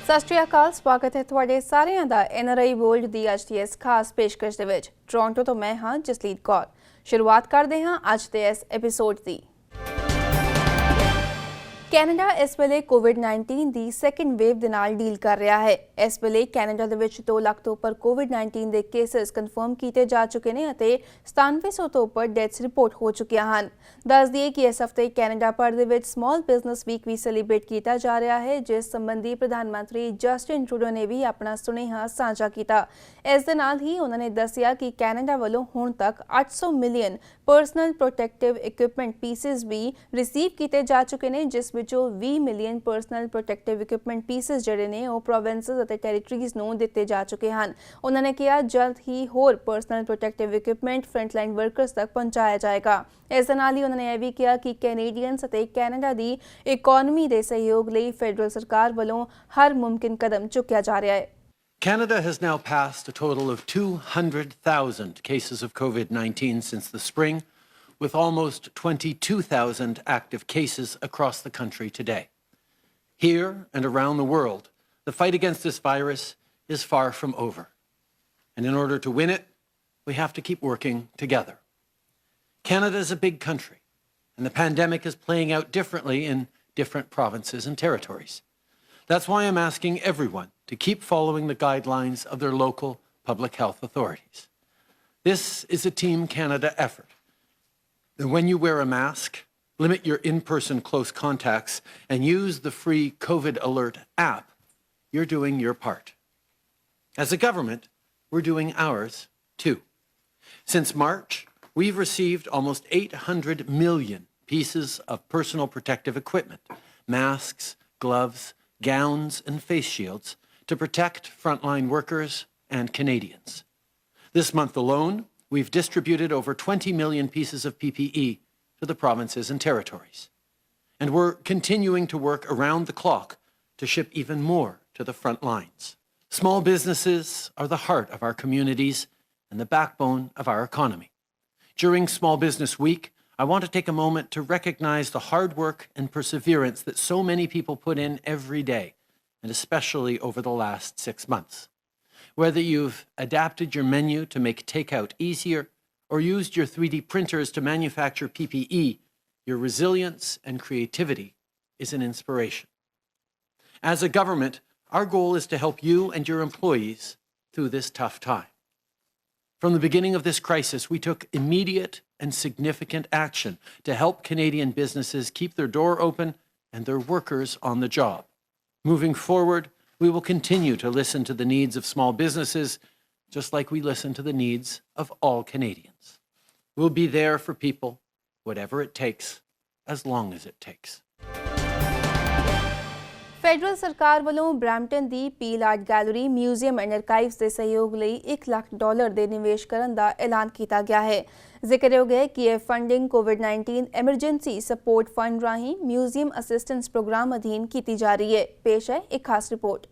ਸਤਿ ਸ਼੍ਰੀ ਅਕਾਲ, ਸਵਾਗਤ ਹੈ ਤੁਹਾਡੇ ਸਾਰਿਆਂ ਦਾ NRI ਵਰਲਡ ਦੀ ਅੱਜ ਦੀ ਇਸ ਖਾਸ ਪੇਸ਼ਕਸ਼ ਦੇ ਵਿੱਚ। ਟੋਰਾਂਟੋ ਤੋਂ ਮੈਂ ਹਾਂ ਜਸਲੀਨ ਕੌਰ। ਸ਼ੁਰੂਆਤ ਕਰਦੇ ਹਾਂ ਅੱਜ ਦੇ ਇਸ ਐਪੀਸੋਡ ਦੀ। ਕੈਨੇਡਾ ਇਸ ਵੇਲੇ ਕੋਵਿਡ-19 ਦੀ ਸੈਕੰਡ ਵੇਵ ਦੇ ਨਾਲ ਡੀਲ ਕਰ ਰਿਹਾ ਹੈ। ਇਸ ਵੇਲੇ ਕੈਨੇਡਾ ਦੇ ਵਿੱਚ 2 ਲੱਖ ਤੋਂ ਉੱਪਰ ਕੋਵਿਡ-19 ਦੇ ਕੇਸਿਸ ਕਨਫਰਮ ਕੀਤੇ ਜਾ ਚੁੱਕੇ ਨੇ ਅਤੇ 9700 ਤੋਂ ਉੱਪਰ ਡੈਥਸ ਰਿਪੋਰਟ ਹੋ ਚੁੱਕੀਆਂ ਹਨ। ਦੱਸ ਦਈਏ ਕਿ ਇਸ ਹਫ਼ਤੇ ਕੈਨੇਡਾ ਭਰ ਦੇ ਵਿੱਚ ਸਮਾਲ ਬਿਜ਼ਨਸ ਵੀਕ ਵੀ ਸੈਲੀਬ੍ਰੇਟ ਕੀਤਾ ਜਾ ਰਿਹਾ ਹੈ, ਜਿਸ ਸੰਬੰਧੀ ਪ੍ਰਧਾਨ ਮੰਤਰੀ ਜਸਟਿਨ ਟਰੂਡੋ ਨੇ ਵੀ ਆਪਣਾ ਸੁਨੇਹਾ ਸਾਂਝਾ ਕੀਤਾ। ਇਸ ਦੇ ਨਾਲ ਹੀ ਉਹਨਾਂ ਨੇ ਦੱਸਿਆ ਕਿ ਕੈਨੇਡਾ ਵੱਲੋਂ ਹੁਣ ਤੱਕ 800 million personal protective equipment pieces ਵੀ ਰਿਸੀਵ ਕੀਤੇ ਜਾ ਚੁੱਕੇ ਨੇ, ਜਿਸ ਵਿੱਚੋਂ 20 million personal protective equipment pieces ਜਿਹੜੇ ਨੇ ਉਹ ਪ੍ਰੋਵਿੰਸਸ ਅਤੇ ਟੈਰੀਟਰੀਜ਼ ਨੂੰ ਦਿੱਤੇ ਜਾ ਚੁੱਕੇ ਹਨ। ਉਹਨਾਂ ਨੇ ਕਿਹਾ ਜਲਦ ਹੀ ਹੋਰ personal protective equipment frontline workers ਤੱਕ ਪਹੁੰਚਾਇਆ ਜਾਏਗਾ। ਇਸ ਦੇ ਨਾਲ ਹੀ ਉਹਨਾਂ ਨੇ ਇਹ ਵੀ ਕਿਹਾ ਕਿ ਕੈਨੇਡੀਅਨਸ ਅਤੇ ਕੈਨੇਡਾ ਦੀ ਇਕੋਨਮੀ ਦੇ ਸਹਿਯੋਗ ਲਈ ਫੈਡਰਲ ਸਰਕਾਰ ਵੱਲੋਂ ਹਰ ਮੁਮਕਿਨ ਕਦਮ ਚੁੱਕਿਆ ਜਾ ਰਿਹਾ ਹੈ। Canada has now passed a total of 200,000 cases of COVID-19 since the spring, with almost 22,000 active cases across the country today. Here and around the world, the fight against this virus is far from over. And in order to win it, we have to keep working together. Canada is a big country, and the pandemic is playing out differently in different provinces and territories. That's why I'm asking everyone to keep following the guidelines of their local public health authorities. This is a Team Canada effort. And when you wear a mask, limit your in-person close contacts, and use the free COVID Alert app, you're doing your part. As a government, we're doing ours too. Since March, we've received almost 800 million pieces of personal protective equipment, masks, gloves, gowns, and face shields to protect frontline workers and Canadians. This month alone, we've distributed over 20 million pieces of PPE to the provinces and territories. And we're continuing to work around the clock to ship even more to the front lines. Small businesses are the heart of our communities and the backbone of our economy. During Small Business Week, I want to take a moment to recognize the hard work and perseverance that so many people put in every day, and especially over the last 6 months. Whether you've adapted your menu to make takeout easier or used your 3D printers to manufacture PPE, your resilience and creativity is an inspiration. As a government, our goal is to help you and your employees through this tough time. From the beginning of this crisis, we took immediate and significant action to help Canadian businesses keep their door open and their workers on the job. Moving forward, we will continue to listen to the needs of small businesses, just like we listen to the needs of all Canadians. We'll be there for people, whatever it takes, as long as it takes. Federal ਸਰਕਾਰ ਵੱਲੋਂ Brampton the peel art gallery museum and archives ਦੇ ਸਹਿਯੋਗ ਲਈ $1 ਲੱਖ ਦੇ ਨਿਵੇਸ਼ ਕਰਨ ਦਾ ਐਲਾਨ ਕੀਤਾ ਗਿਆ ਹੈ। ਜ਼ਿਕਰਯੋਗ ਹੈ ਕਿ ਇਹ ਫੰਡਿੰਗ ਕੋਵਿਡ-19 ਐਮਰਜੈਂਸੀ ਸਪੋਰਟ ਫੰਡ ਰਾਹੀਂ ਮਿਊਜ਼ੀਅਮ ਅਸਿਸਟੈਂਸ ਪ੍ਰੋਗਰਾਮ ਅਧੀਨ ਕੀਤੀ ਜਾ ਰਹੀ ਹੈ। ਪੇਸ਼ ਹੈ ਇੱਕ ਖਾਸ ਰਿਪੋਰਟ।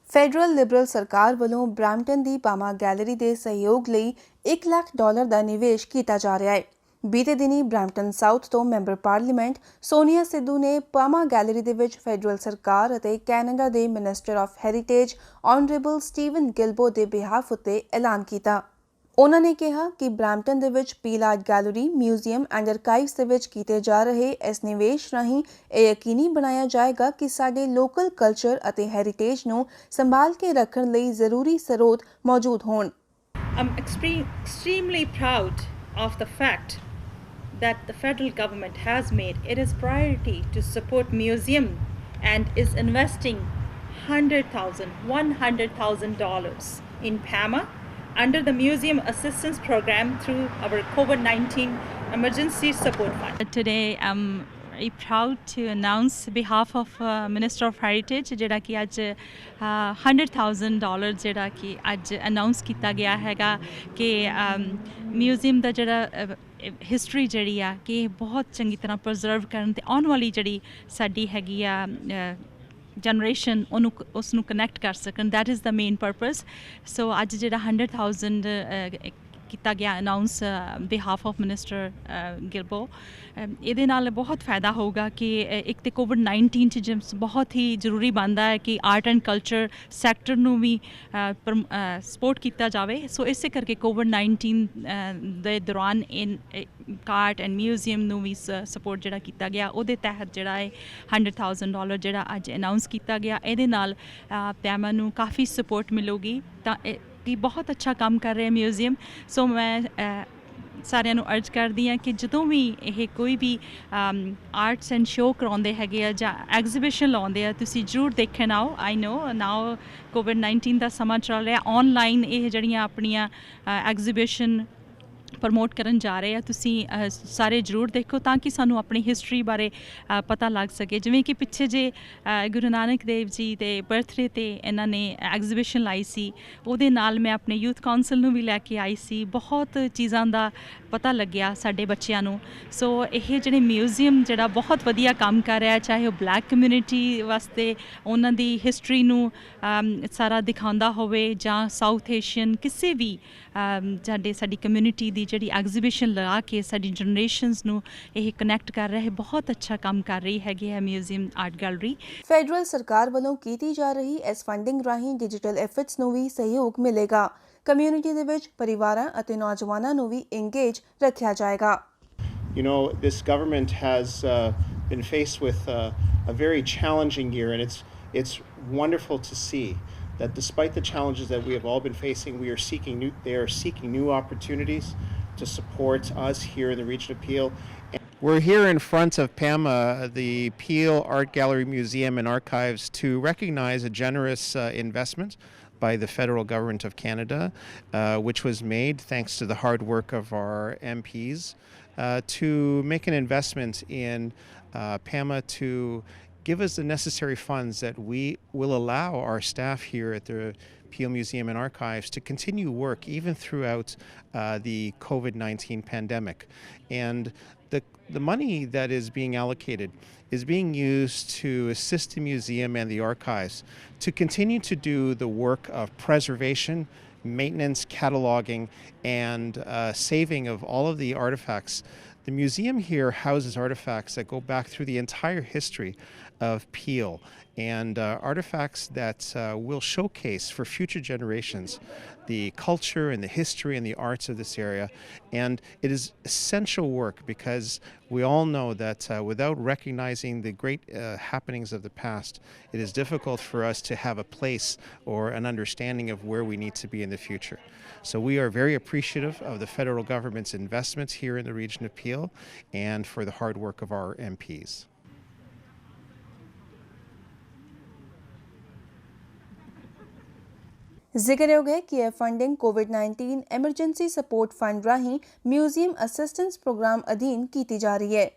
ਫੈਡਰਲ ਲਿਬਰਲ ਸਰਕਾਰ ਵੱਲੋਂ ਬਰੈਂਪਟਨ ਦੀ ਪਾਮਾ ਗੈਲਰੀ ਦੇ ਸਹਿਯੋਗ ਲਈ $1 ਲੱਖ ਦਾ ਨਿਵੇਸ਼ ਕੀਤਾ ਜਾ ਰਿਹਾ ਹੈ। ਬੀਤੇ ਦਿਨੀ ਬਰੈਂਪਟਨ ਸਾਊਥ ਤੋਂ ਮੈਂਬਰ ਪਾਰਲੀਮੈਂਟ ਸੋਨੀਆ ਸਿੱਧੂ ਨੇ ਪਾਮਾ ਗੈਲਰੀ ਦੇ ਵਿੱਚ ਫੈਡਰਲ ਸਰਕਾਰ ਅਤੇ ਕੈਨੇਡਾ ਦੇ minister of heritage honourable Steven Guilbeault ਦੇ ਬਿਹਾਫ ਉੱਤੇ ਐਲਾਨ ਕੀਤਾ। ਉਹਨਾਂ ਨੇ ਕਿਹਾ ਕਿ ਬਰੈਂਪਟਨ ਦੇ ਵਿੱਚ peel art gallery museum and archives ਦੇ ਵਿੱਚ ਕੀਤੇ ਜਾ ਰਹੇ ਇਸ ਨਿਵੇਸ਼ ਰਾਹੀਂ ਇਹ ਯਕੀਨੀ ਬਣਾਇਆ ਜਾਏਗਾ ਕਿ ਸਾਡੇ ਲੋਕਲ ਕਲਚਰ ਅਤੇ ਹੈਰੀਟੇਜ ਨੂੰ ਸੰਭਾਲ ਕੇ ਰੱਖਣ ਲਈ ਜ਼ਰੂਰੀ ਸਰੋਤ ਮੌਜੂਦ ਹੋਣ। I'm extremely proud of the fact that the federal government has made it its priority to support museum and is investing $100,000 in PAMA under the Museum Assistance Program through our COVID-19 Emergency Support Fund. Today I'm very proud to announce behalf of Minister of Heritage ਜਿਹੜਾ ਕਿ ਅੱਜ $100,000 ਜਿਹੜਾ ਕਿ ਅੱਜ announce ਕੀਤਾ ਗਿਆ ਹੈਗਾ ਕਿ ਮਿਊਜ਼ੀਅਮ ਦਾ ਜਿਹੜਾ ਹਿਸਟਰੀ ਜਿਹੜੀ ਆ ਕਿ ਬਹੁਤ ਚੰਗੀ ਤਰ੍ਹਾਂ ਪ੍ਰੀਜ਼ਰਵ ਕਰਨ ਅਤੇ ਆਉਣ ਵਾਲੀ ਜਿਹੜੀ ਸਾਡੀ ਹੈਗੀ ਆ ਜਨਰੇਸ਼ਨ ਉਸ ਨੂੰ ਕਨੈਕਟ ਕਰ ਸਕਣ। That is the main purpose. So ਅੱਜ ਜਿਹੜਾ $100,000 ਕੀਤਾ ਗਿਆ announce behalf of minister Guilbeault. ਇਹਦੇ ਨਾਲ ਬਹੁਤ ਫਾਇਦਾ ਹੋਊਗਾ ਕਿ ਇੱਕ ਤੇ ਕੋਵਿਡ-19 'ਚ ਜਿਸ ਬਹੁਤ ਹੀ ਜ਼ਰੂਰੀ ਬਣਦਾ ਹੈ ਕਿ ਆਰਟ ਐਂਡ ਕਲਚਰ ਸੈਕਟਰ ਨੂੰ ਵੀ ਸਪੋਰਟ ਕੀਤਾ ਜਾਵੇ। ਸੋ ਇਸੇ ਕਰਕੇ ਕੋਵਿਡ-19 ਦੇ ਦੌਰਾਨ ਆਰਟ ਐਂਡ ਮਿਊਜ਼ੀਅਮ ਨੂੰ ਵੀ ਸਪੋਰਟ ਜਿਹੜਾ ਕੀਤਾ ਗਿਆ, ਉਹਦੇ ਤਹਿਤ ਜਿਹੜਾ ਹੈ $100,000 ਜਿਹੜਾ ਅੱਜ ਅਨਾਉਂਸ ਕੀਤਾ ਗਿਆ। ਇਹਦੇ ਨਾਲ ਪੈਮਾ ਨੂੰ ਕਾਫੀ ਸਪੋਰਟ ਮਿਲੂਗੀ ਤਾਂ ਇਹ ਬਹੁਤ ਅੱਛਾ ਕੰਮ ਕਰ ਰਿਹਾ ਮਿਊਜ਼ੀਅਮ। ਸੋ ਮੈਂ ਸਾਰਿਆਂ ਨੂੰ ਅਰਜ਼ ਕਰਦੀ ਹਾਂ ਕਿ ਜਦੋਂ ਵੀ ਇਹ ਕੋਈ ਵੀ ਆਰਟਸ ਐਂਡ ਸ਼ੋਅ ਕਰਾਉਂਦੇ ਹੈਗੇ ਆ ਜਾਂ ਐਗਜ਼ੀਬਿਸ਼ਨ ਲਾਉਂਦੇ ਆ, ਤੁਸੀਂ ਜ਼ਰੂਰ ਦੇਖਣ ਆਓ। ਆਈ ਨੋ ਨਾਓ ਕੋਵਿਡ-19 ਦਾ ਸਮਾਂ ਚੱਲ ਰਿਹਾ, ਔਨਲਾਈਨ ਇਹ ਜਿਹੜੀਆਂ ਆਪਣੀਆਂ ਐਗਜ਼ੀਬਿਸ਼ਨ ਪ੍ਰਮੋਟ ਕਰਨ ਜਾ ਰਹੇ ਆ, ਤੁਸੀਂ ਸਾਰੇ ਜ਼ਰੂਰ ਦੇਖੋ ਤਾਂ ਕਿ ਸਾਨੂੰ ਆਪਣੀ ਹਿਸਟਰੀ ਬਾਰੇ ਪਤਾ ਲੱਗ ਸਕੇ। ਜਿਵੇਂ ਕਿ ਪਿੱਛੇ ਜੇ ਗੁਰੂ ਨਾਨਕ ਦੇਵ ਜੀ ਦੇ ਬਰਥਡੇ 'ਤੇ ਇਹਨਾਂ ਨੇ ਐਗਜ਼ੀਬਿਸ਼ਨ ਲਾਈ ਸੀ, ਉਹਦੇ ਨਾਲ ਮੈਂ ਆਪਣੇ ਯੂਥ ਕਾਉਂਸਲ ਨੂੰ ਵੀ ਲੈ ਕੇ ਆਈ ਸੀ। ਬਹੁਤ ਚੀਜ਼ਾਂ ਦਾ ਪਤਾ ਲੱਗਿਆ ਸਾਡੇ ਬੱਚਿਆਂ ਨੂੰ। ਸੋ ਇਹ ਜਿਹੜੇ ਮਿਊਜ਼ੀਅਮ ਜਿਹੜਾ ਬਹੁਤ ਵਧੀਆ ਕੰਮ ਕਰ ਰਿਹਾ, ਚਾਹੇ ਉਹ ਬਲੈਕ ਕਮਿਊਨਿਟੀ ਵਾਸਤੇ ਉਹਨਾਂ ਦੀ ਹਿਸਟਰੀ ਨੂੰ ਸਾਰਾ ਦਿਖਾਉਂਦਾ ਹੋਵੇ ਜਾਂ ਸਾਊਥ ਏਸ਼ੀਅਨ ਕਿਸੇ ਵੀ ਸਾਡੀ ਕਮਿਊਨਿਟੀ ਦੀ ਜਿਹੜੀ ਐਗਜ਼ੀਬਿਸ਼ਨ ਲਗਾ ਕੇ ਸਾਡੀ ਜਨਰੇਸ਼ਨਸ ਨੂੰ ਇਹ ਕਨੈਕਟ ਕਰ ਰਿਹਾ ਹੈ। ਬਹੁਤ ਅੱਛਾ ਕੰਮ ਕਰ ਰਹੀ ਹੈਗੀ ਹੈ ਮਿਊਜ਼ੀਅਮ ਆਰਟ ਗੈਲਰੀ। ਫੈਡਰਲ ਸਰਕਾਰ ਵੱਲੋਂ ਕੀਤੀ ਜਾ ਰਹੀ ਇਸ ਫੰਡਿੰਗ ਰਾਹੀਂ ਡਿਜੀਟਲ ਐਫਰਟਸ ਨੂੰ ਵੀ ਸਹਿਯੋਗ ਮਿਲੇਗਾ। ਕਮਿਊਨਿਟੀ ਦੇ ਵਿੱਚ ਪਰਿਵਾਰਾਂ ਅਤੇ ਨੌਜਵਾਨਾਂ ਨੂੰ ਵੀ ਇੰਗੇਜ ਰੱਖਿਆ ਜਾਏਗਾ। You know, this government has been faced with a very challenging year, and it's wonderful to see that despite the challenges that we have all been facing, they are seeking new opportunities to support us here in the region of Peel. We're here in front of PAMA, the Peel Art Gallery Museum and Archives, to recognize a generous investment by the federal government of Canada, which was made thanks to the hard work of our MPs, to make an investment in PAMA to give us the necessary funds that we will allow our staff here at the Peel Museum and Archives to continue work even throughout the COVID-19 pandemic. And the money that is being allocated is being used to assist the museum and the archives to continue to do the work of preservation, maintenance, cataloging, and saving of all of the artifacts. The museum here houses artifacts that go back through the entire history of Peel, and artifacts that will showcase for future generations the culture and the history and the arts of this area. And it is essential work because we all know that without recognizing the great happenings of the past, it is difficult for us to have a place or an understanding of where we need to be in the future. So we are very appreciative of the federal government's investments here in the region of Peel and for the hard work of our MPs. ਜ਼ਿਕਰਯੋਗ ਹੈ ਕਿ ਇਹ funding ਕੋਵਿਡ-19 emergency support fund ਰਾਹੀਂ museum assistance programme ਅਧੀਨ ਕੀਤੀ ਜਾ ਰਹੀ ਹੈ।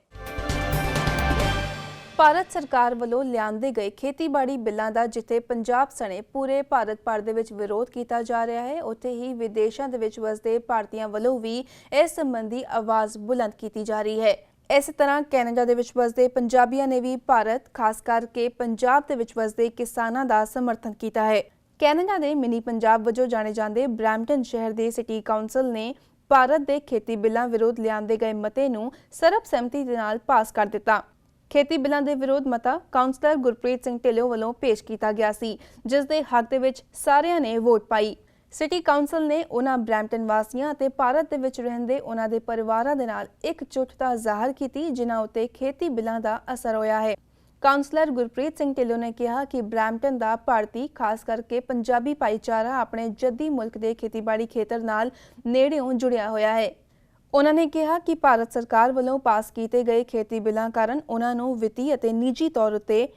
ਭਾਰਤ ਸਰਕਾਰ ਵੱਲੋਂ ਲਿਆਂਦੇ ਗਏ ਖੇਤੀਬਾੜੀ ਬਿੱਲਾਂ ਦਾ ਜਿੱਥੇ ਪੰਜਾਬ ਸਣੇ ਪੂਰੇ ਭਾਰਤ ਭਰ ਦੇ ਵਿੱਚ ਵਿਰੋਧ ਕੀਤਾ ਜਾ ਰਿਹਾ ਹੈ, ਉੱਥੇ ਹੀ ਵਿਦੇਸ਼ਾਂ ਦੇ ਵਿੱਚ ਵਸਦੇ ਭਾਰਤੀਆਂ ਵੱਲੋਂ ਵੀ ਇਸ ਸੰਬੰਧੀ ਆਵਾਜ਼ ਬੁਲੰਦ ਕੀਤੀ ਜਾ ਰਹੀ ਹੈ। ਇਸੇ ਤਰ੍ਹਾਂ ਕੈਨੇਡਾ ਦੇ ਵਿੱਚ ਵਸਦੇ ਪੰਜਾਬੀਆਂ ਨੇ ਵੀ ਭਾਰਤ, ਖਾਸ ਕਰਕੇ ਪੰਜਾਬ ਦੇ ਵਿੱਚ ਵਸਦੇ ਕਿਸਾਨਾਂ ਦਾ ਸਮਰਥਨ ਕੀਤਾ ਹੈ। ਕੈਨੇਡਾ ਦੇ ਮਿਨੀ ਪੰਜਾਬ ਵਜੋਂ ਜਾਣੇ ਜਾਂਦੇ ਬਰੈਂਪਟਨ ਸ਼ਹਿਰ ਦੇ ਸਿਟੀ ਕਾਉਂਸਲ ਨੇ ਭਾਰਤ ਦੇ ਖੇਤੀ ਬਿੱਲਾਂ ਵਿਰੁੱਧ ਲਿਆਂਦੇ ਗਏ ਮਤੇ ਨੂੰ ਸਰਬਸੰਮਤੀ ਦੇ ਨਾਲ ਪਾਸ ਕਰ ਦਿੱਤਾ। ਖੇਤੀ ਬਿੱਲਾਂ ਦੇ ਵਿਰੋਧ ਮਤਾ ਕਾਉਂਸਲਰ ਗੁਰਪ੍ਰੀਤ ਸਿੰਘ ਢਿੱਲੋਂ ਵੱਲੋਂ ਪੇਸ਼ ਕੀਤਾ ਗਿਆ ਸੀ, ਜਿਸ ਦੇ ਹੱਕ ਦੇ ਵਿੱਚ ਸਾਰਿਆਂ ਨੇ ਵੋਟ ਪਾਈ। ਸਿਟੀ ਕਾਉਂਸਲ ਨੇ ਉਹਨਾਂ ਬਰੈਂਪਟਨ ਵਾਸੀਆਂ ਅਤੇ ਭਾਰਤ ਦੇ ਵਿੱਚ ਰਹਿੰਦੇ ਉਹਨਾਂ ਦੇ ਪਰਿਵਾਰਾਂ ਦੇ ਨਾਲ ਇਕਜੁੱਟਤਾ ਜ਼ਾਹਰ ਕੀਤੀ, ਜਿਨ੍ਹਾਂ ਉੱਤੇ ਖੇਤੀ ਬਿੱਲਾਂ ਦਾ ਅਸਰ ਹੋਇਆ ਹੈ। ਕਾਉਂਸਲਰ ਗੁਰਪ੍ਰੀਤ ਸਿੰਘ ਢਿੱਲੋਂ ਨੇ ਕਿਹਾ ਕਿ ਬਰੈਂਪਟਨ ਦਾ ਭਾਰਤੀ, ਖਾਸ ਕਰਕੇ ਪੰਜਾਬੀ ਭਾਈਚਾਰਾ ਆਪਣੇ ਜੱਦੀ ਮੁਲਕ ਦੇ ਖੇਤੀਬਾੜੀ ਖੇਤਰ ਨਾਲ ਨੇੜਿਓਂ ਜੁੜਿਆ ਹੋਇਆ ਹੈ। ਉਹਨਾਂ ਨੇ ਕਿਹਾ ਕਿ ਭਾਰਤ ਸਰਕਾਰ ਵੱਲੋਂ ਪਾਸ ਕੀਤੇ ਗਏ ਖੇਤੀ ਬਿੱਲਾਂ ਕਾਰਨ ਉਹਨਾਂ ਨੂੰ ਵਿੱਤੀ ਅਤੇ ਨਿੱਜੀ ਤੌਰ ਉੱਤੇ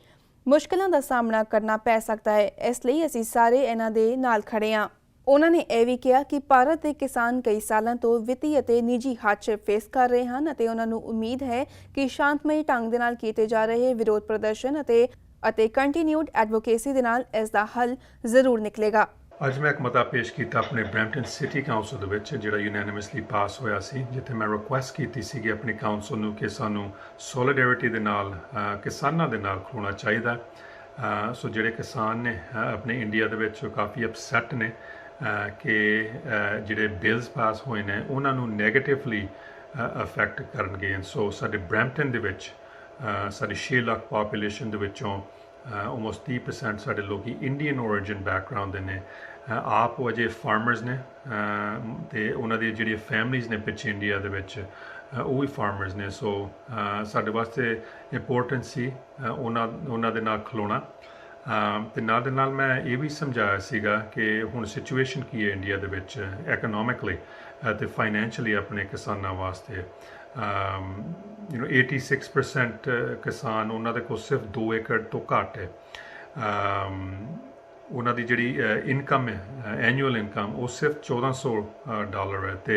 ਮੁਸ਼ਕਲਾਂ ਦਾ ਸਾਹਮਣਾ ਕਰਨਾ ਪੈ ਸਕਦਾ ਹੈ, ਇਸ ਲਈ ਅਸੀਂ ਸਾਰੇ ਇਹਨਾਂ ਦੇ ਨਾਲ ਖੜੇ ਹਾਂ। ਉਹਨਾਂ ਨੇ ਇਹ ਵੀ ਕਿਹਾ ਕਿ ਭਾਰਤ ਦੇ ਕਿਸਾਨ ਕਈ ਸਾਲਾਂ ਤੋਂ ਵਿੱਤੀ ਅਤੇ ਨਿੱਜੀ ਹਾਦਸੇ ਫੇਸ ਕਰ ਰਹੇ ਹਨ ਅਤੇ ਉਹਨਾਂ ਨੂੰ ਉਮੀਦ ਹੈ ਕਿ ਸ਼ਾਂਤਮਈ ਢੰਗ ਦੇ ਨਾਲ ਕੀਤੇ ਜਾ ਰਹੇ ਵਿਰੋਧ ਪ੍ਰਦਰਸ਼ਨ ਅਤੇ ਕੰਟੀਨਿਊਡ ਐਡਵੋਕੇਸੀ ਦੇ ਨਾਲ ਇਸ ਦਾ ਹੱਲ ਜ਼ਰੂਰ ਨਿਕਲੇਗਾ। ਅੱਜ ਮੈਂ ਇੱਕ ਮਤਾ ਪੇਸ਼ ਕੀਤਾ ਆਪਣੇ ਬਰੈਂਪਟਨ ਸਿਟੀ ਕਾਉਂਸਲ ਦੇ ਵਿੱਚ, ਜਿਹੜਾ ਯੂਨੈਨਿਮਸਲੀ ਪਾਸ ਹੋਇਆ ਸੀ, ਜਿੱਥੇ ਮੈਂ ਰਿਕੁਐਸਟ ਕੀਤੀ ਸੀ ਕਿ ਆਪਣੀ ਕਾਉਂਸਲ ਨੂੰ ਕਿ ਸਾਨੂੰ ਸੋਲੀਡੈਰਿਟੀ ਦੇ ਨਾਲ ਕਿਸਾਨਾਂ ਦੇ ਨਾਲ ਖਲੋਣਾ ਚਾਹੀਦਾ। ਸੋ ਜਿਹੜੇ ਕਿਸਾਨ ਨੇ ਆਪਣੇ ਇੰਡੀਆ ਦੇ ਵਿੱਚ ਕਾਫੀ ਅਪਸੈਟ ਨੇ ਕਿ ਜਿਹੜੇ ਬਿਲਸ ਪਾਸ ਹੋਏ ਨੇ ਉਹਨਾਂ ਨੂੰ ਨੈਗੇਟਿਵਲੀ ਅਫੈਕਟ ਕਰਨਗੇ। ਐਂਡ ਸੋ ਸਾਡੇ ਬਰੈਂਪਟਨ ਦੇ ਵਿੱਚ ਸਾਡੀ 6 ਲੱਖ ਪਾਪੂਲੇਸ਼ਨ ਦੇ ਵਿੱਚੋਂ ਆਲਮੋਸਟ 30% ਸਾਡੇ ਲੋਕੀ ਇੰਡੀਅਨ ਓਰੀਜਨ ਬੈਕਗਰਾਊਂਡ ਦੇ ਨੇ। ਆਪ ਉਹ ਅਜੇ ਫਾਰਮਰਸ ਨੇ ਅਤੇ ਉਹਨਾਂ ਦੀ ਜਿਹੜੀਆਂ ਫੈਮਲੀਜ਼ ਨੇ ਪਿੱਛੇ ਇੰਡੀਆ ਦੇ ਵਿੱਚ ਉਹ ਵੀ ਫਾਰਮਰਸ ਨੇ। ਸੋ ਸਾਡੇ ਵਾਸਤੇ ਇੰਪੋਰਟੈਂਟ ਸੀ ਉਹਨਾਂ ਦੇ ਨਾਲ ਖਲੋਣਾ। ਅਤੇ ਨਾਲ ਦੇ ਨਾਲ ਮੈਂ ਇਹ ਵੀ ਸਮਝਾਇਆ ਸੀਗਾ ਕਿ ਹੁਣ ਸਿਚੁਏਸ਼ਨ ਕੀ ਹੈ ਇੰਡੀਆ ਦੇ ਵਿੱਚ ਐਕਨੋਮਿਕਲੀ ਅਤੇ ਫਾਈਨੈਂਸ਼ੀਅਲੀ ਆਪਣੇ ਕਿਸਾਨਾਂ ਵਾਸਤੇ। 86% ਕਿਸਾਨ ਉਹਨਾਂ ਦੇ ਕੋਲ ਸਿਰਫ 2 ਏਕੜ ਤੋਂ ਘੱਟ ਹੈ। ਉਹਨਾਂ ਦੀ ਜਿਹੜੀ ਇਨਕਮ ਹੈ ਐਨੂਅਲ ਇਨਕਮ ਉਹ ਸਿਰਫ $1400 ਹੈ। ਅਤੇ